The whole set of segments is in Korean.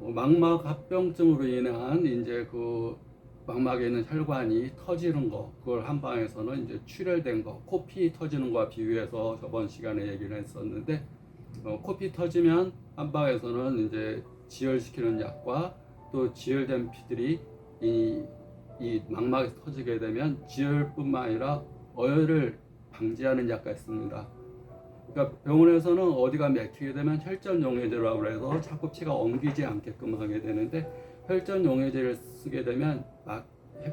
망막 합병증으로 인한 이제 그 망막에 있는 혈관이 터지는 거, 그걸 한방에서는 이제 출혈된 거, 코피 터지는 거와 비유해서 저번 시간에 얘기를 했었는데, 코피 터지면 한방에서는 이제 지혈시키는 약과 또 지혈된 피들이 이 망막에서 터지게 되면 지혈뿐만 아니라 어혈을 방지하는 약가 있습니다. 그러니까 병원에서는 어디가 막히게 되면 혈전용해제라고 해서 자꾸 피가 엉키지 않게끔 하게 되는데, 혈전용해제를 쓰게 되면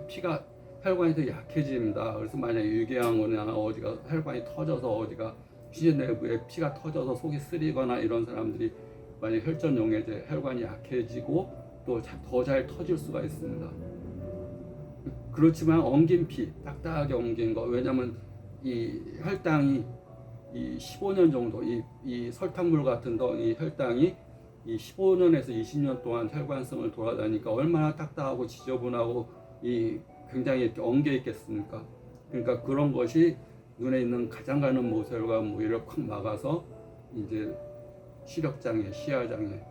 피가 혈관이 더 약해집니다. 그래서 만약에 유궤양호나 어디가 혈관이 터져서 어디가 피 내부에 피가 터져서 속이 쓰리거나 이런 사람들이 만약 혈전용해제 혈관이 약해지고 또 더 잘 터질 수가 있습니다. 그렇지만 엉긴 피, 딱딱하게 엉긴 거, 왜냐면 이 혈당이 이 15년 정도 이 설탕물 같은 이 혈당이 이 15년에서 20년 동안 혈관성을 돌아다니까 얼마나 딱딱하고 지저분하고 이 굉장히 이렇게 엉겨 있겠습니까? 그러니까 그런 것이 눈에 있는 가장 가는 모세혈관 무리를 콱 막아서 이제 시력장애, 시야장애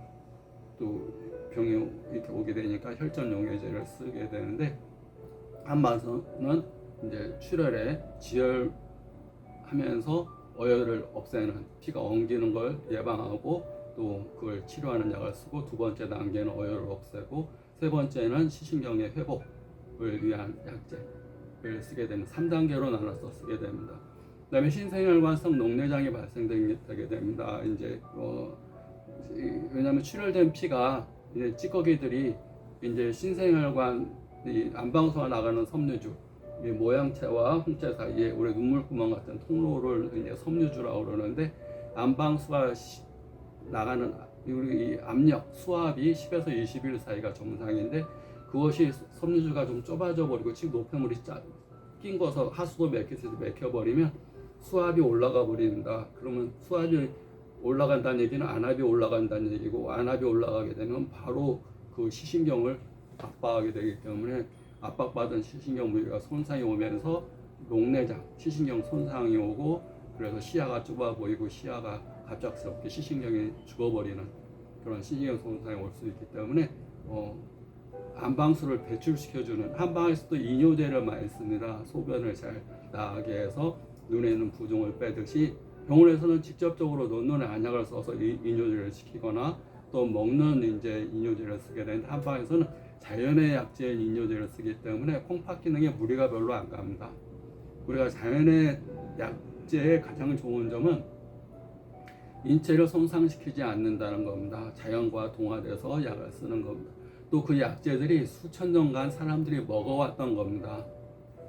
또 병이 이렇게 오게 되니까 혈전용해제를 쓰게 되는데, 한방에서는 이제 출혈에 지혈하면서 어혈을 없애는, 피가 엉기는 걸 예방하고 또 그걸 치료하는 약을 쓰고, 두 번째 단계는 어혈을 없애고, 세 번째는 시신경의 회복을 위한 약제를 쓰게 되는 3단계로 나눠서 쓰게 됩니다. 그 다음에 신생혈관성 녹내장이 발생되게 됩니다. 이제 왜냐하면 출혈된 피가 이제 찌꺼기들이 이제 신생혈관 안방수가 나가는 섬유주 모양체와 홍채 사이에 우리 눈물구멍 같은 통로를 이제 섬유주라고 그러는데, 안방수가 나가는 우리 압력 수압이 10에서 20일 사이가 정상인데, 그것이 섬유주가 좀 좁아져 버리고 지금 노폐물이 낀 것서 하수도 막혀버리면 수압이 올라가 버립니다. 그러면 수압이 올라간다는 얘기는 안압이 올라간다는 얘기고, 안압이 올라가게 되면 바로 그 시신경을 압박하게 되기 때문에 압박받은 시신경 부위가 손상이 오면서 녹내장, 시신경 손상이 오고, 그래서 시야가 좁아 보이고 시야가 갑작스럽게 시신경이 죽어버리는 그런 시신경 손상이 올 수 있기 때문에 안방수를 배출시켜주는, 한방에서도 이뇨제를 많이 씁니다. 소변을 잘 나가게 해서 눈에 있는 부종을 빼듯이 병원에서는 직접적으로 눈에 안약을 써서 이뇨제를 시키거나 또 먹는 이제 이뇨제를 쓰게 되는데, 한방에서는 자연의 약제인 이뇨제를 쓰기 때문에 콩팥 기능에 무리가 별로 안 갑니다. 우리가 자연의 약제의 가장 좋은 점은 인체를 손상시키지 않는다는 겁니다. 자연과 동화돼서 약을 쓰는 겁니다. 또 그 약제들이 수천 년간 사람들이 먹어왔던 겁니다.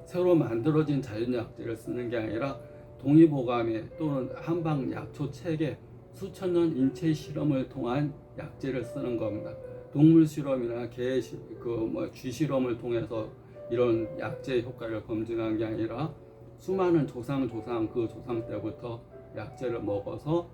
새로 만들어진 자연약제를 쓰는 게 아니라 동의보감에 또는 한방 약초 책에 수천 년 인체 실험을 통한 약제를 쓰는 겁니다. 동물 실험이나 쥐 실험을 통해서 이런 약제 효과를 검증한 게 아니라 수많은 조상 그 조상 때부터 약제를 먹어서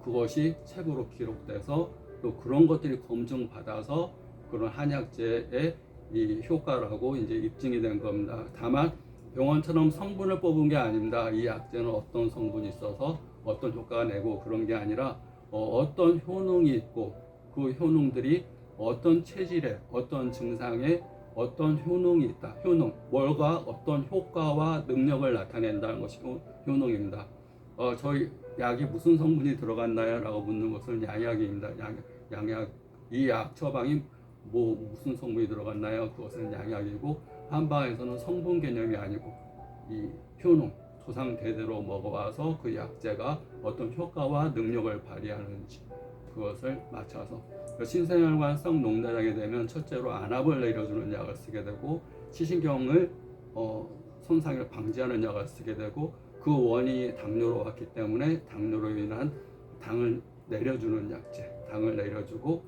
그것이 책으로 기록돼서 또 그런 것들이 검증받아서 그런 한약제의 이 효과라고 이제 입증이 된 겁니다. 다만 병원처럼 성분을 뽑은 게 아닙니다. 이 약제는 어떤 성분이 있어서 어떤 효과가 내고 그런 게 아니라 어떤 효능이 있고 그 효능들이 어떤 체질에 어떤 증상에 어떤 효능이 있다. 효능, 뭘과 어떤 효과와 능력을 나타낸다는 것이 효능입니다. 저희 약이 무슨 성분이 들어갔나요? 라고 묻는 것은 양약입니다. 양약, 이 약 처방이 무슨 성분이 들어갔나요? 그것은 양약이고, 한방에서는 성분 개념이 아니고 이 효능, 조상 대대로 먹어와서 그 약제가 어떤 효과와 능력을 발휘하는지 그것을 맞춰서, 신생혈관성 녹내장이 되면 첫째로 안압을 내려주는 약을 쓰게 되고, 시신경을 손상을 방지하는 약을 쓰게 되고, 그 원인이 당뇨로 왔기 때문에 당뇨로 인한 당을 내려주는 약제, 당을 내려주고,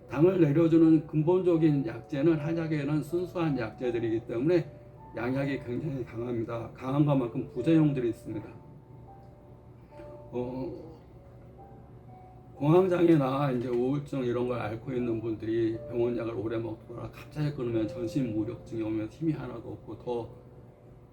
당을 내려주는 근본적인 약제는 한약에는 순수한 약제들이기 때문에 양약이 굉장히 강합니다. 강한 것만큼 부작용들이 있습니다. 공황장애나 이제 우울증 이런 걸 앓고 있는 분들이 병원약을 오래 먹거나 갑자기 끊으면 전신무력증이 오면 힘이 하나도 없고 더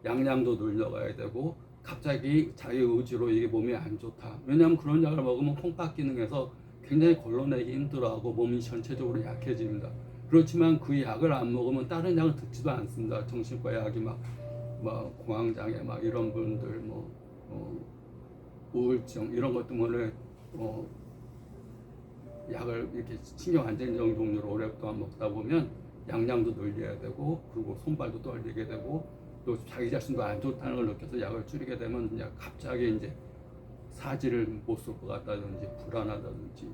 양량도 늘려가야 되고, 갑자기 자기 의지로 이게 몸에 안 좋다. 왜냐하면 그런 약을 먹으면 콩팥 기능에서 굉장히 걸러내기 힘들어하고 몸이 전체적으로 약해집니다. 그렇지만 그 약을 안 먹으면 다른 약을 듣지도 않습니다. 정신과 약이 막 공황장애 막 이런 분들 우울증 이런 것 때문에 약을 이렇게 신경 안정적 종류로 오랫동안 먹다 보면 양량도 늘려야 되고 그리고 손발도 떨리게 되고 또 자기 자신도 안 좋다는 걸 느껴서 약을 줄이게 되면 이제 갑자기 이제 사지를 못 쓸 것 같다든지 불안하다든지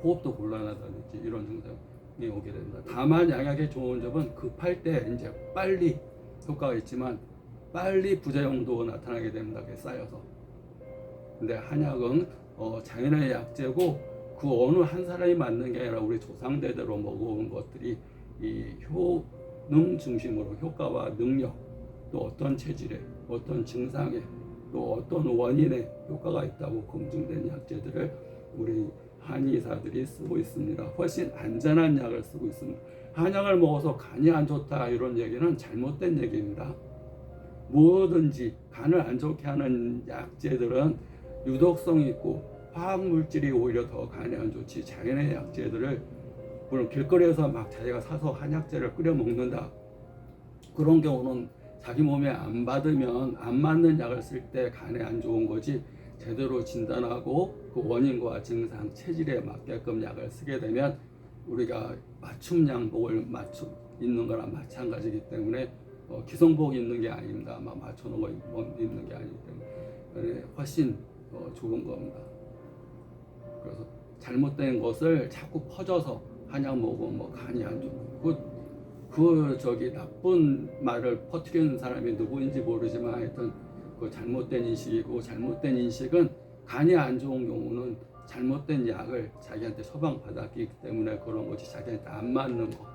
호흡도 곤란하다든지 이런 증상이 오게 됩니다. 다만 양약의 좋은 점은 급할 때 이제 빨리 효과가 있지만 빨리 부작용도 나타나게 됩니다. 그게 쌓여서. 근데 한약은 자연의 약재고 그 어느 한 사람이 맞는 게 아니라 우리 조상대대로 먹어온 것들이 이 효능 중심으로 효과와 능력 또 어떤 체질에 어떤 증상에 또 어떤 원인에 효과가 있다고 검증된 약재들을 우리 한의사들이 쓰고 있습니다. 훨씬 안전한 약을 쓰고 있습니다. 한약을 먹어서 간이 안 좋다 이런 얘기는 잘못된 얘기입니다. 뭐든지 간을 안 좋게 하는 약재들은 유독성이 있고 화학물질이 오히려 더 간에 안 좋지 자연의 약재들을 물론 길거리에서 막 자기가 사서 한약재를 끓여 먹는다 그런 경우는 자기 몸에 안 받으면 안 맞는 약을 쓸 때 간에 안 좋은 거지 제대로 진단하고 그 원인과 증상 체질에 맞게끔 약을 쓰게 되면 우리가 맞춤 양복을 맞춤 있는 거랑 마찬가지이기 때문에 기성복 있는 게 아닙니다. 막 맞춰놓은 거 입는 게 아니기 때문에 훨씬 좋은 겁니다. 그래서 잘못된 것을 자꾸 퍼져서 한약 먹으면 간이 안 좋고 저기 나쁜 말을 퍼뜨리는 사람이 누구인지 모르지만 하여튼 그 잘못된 인식이고 잘못된 인식은 간이 안 좋은 경우는 잘못된 약을 자기한테 처방받았기 때문에 그런 거지 자기한테 안 맞는 거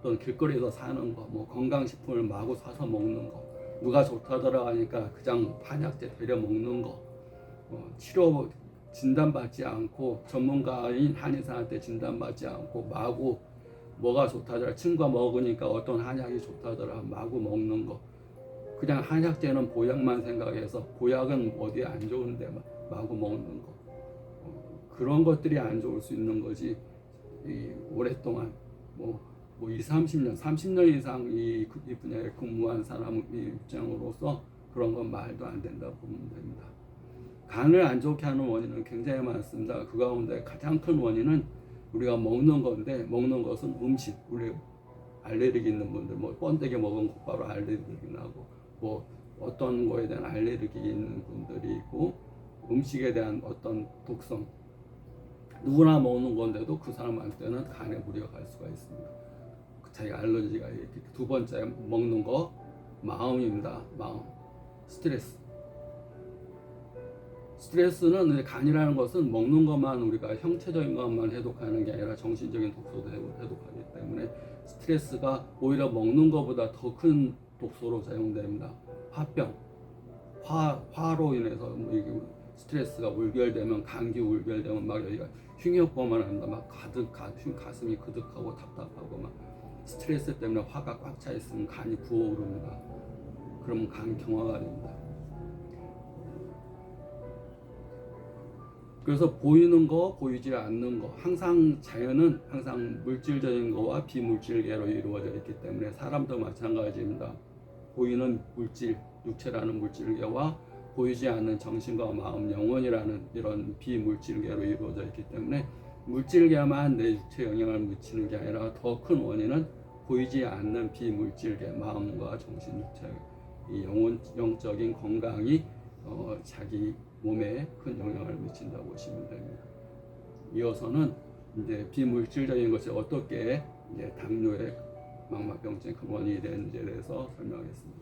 또는 길거리에서 사는 거 건강식품을 마구 사서 먹는 거 누가 좋다더라 하니까 그냥 한약재 데려 먹는 거 치료 진단받지 않고 전문가인 한의사한테 진단받지 않고 마구 뭐가 좋다더라 친구가 먹으니까 어떤 한약이 좋다더라 마구 먹는 거 그냥 한약재는 보약만 생각해서 보약은 어디에 안 좋은데 마구 먹는 거 그런 것들이 안 좋을 수 있는 거지 오랫동안 20, 30년, 30년 이상 이 분야에 근무한 사람 입장으로서 그런 건 말도 안 된다고 보면 됩니다. 간을 안 좋게 하는 원인은 굉장히 많습니다. 그 가운데 가장 큰 원인은 우리가 먹는 건데 먹는 것은 음식. 우리 알레르기 있는 분들 번데기 먹으면 곧바로 알레르기 나고 어떤 거에 대한 알레르기 있는 분들이 있고 음식에 대한 어떤 독성 누구나 먹는 건데도 그 사람한테는 간에 무리가 갈 수가 있습니다. 자기 알러지가 이렇게 두 번째 먹는 거 마음입니다. 마음 스트레스는 간이라는 것은 먹는 것만 우리가 형체적인 것만 해독하는 게 아니라 정신적인 독소도 해독하기 때문에 스트레스가 오히려 먹는 것보다 더 큰 독소로 사용됩니다. 화병, 화로 인해서 이게 스트레스가 울결되면 감기 울결되면 막 여기가 흉역고만 한다 막 가슴이 그득하고 답답하고 막 스트레스 때문에 화가 꽉 차 있으면 간이 부어오릅니다. 그러면 간 경화가 됩니다. 그래서 보이는 거, 보이지 않는 거 항상 자연은 항상 물질적인 거와 비물질계로 이루어져 있기 때문에 사람도 마찬가지입니다. 보이는 물질, 육체라는 물질계와 보이지 않는 정신과 마음, 영혼이라는 이런 비물질계로 이루어져 있기 때문에 물질계만 내 육체에 영향을 미치는 게 아니라 더 큰 원인은 보이지 않는 비물질계, 마음과 정신, 육체, 이 영적인 건강이 자기 몸에 큰 영향을 미친다고 보시면 됩니다. 이어서는 이제 비물질적인 것이 어떻게 이제 당뇨의 망막병증 근원이 되는지에 대해서 설명하겠습니다.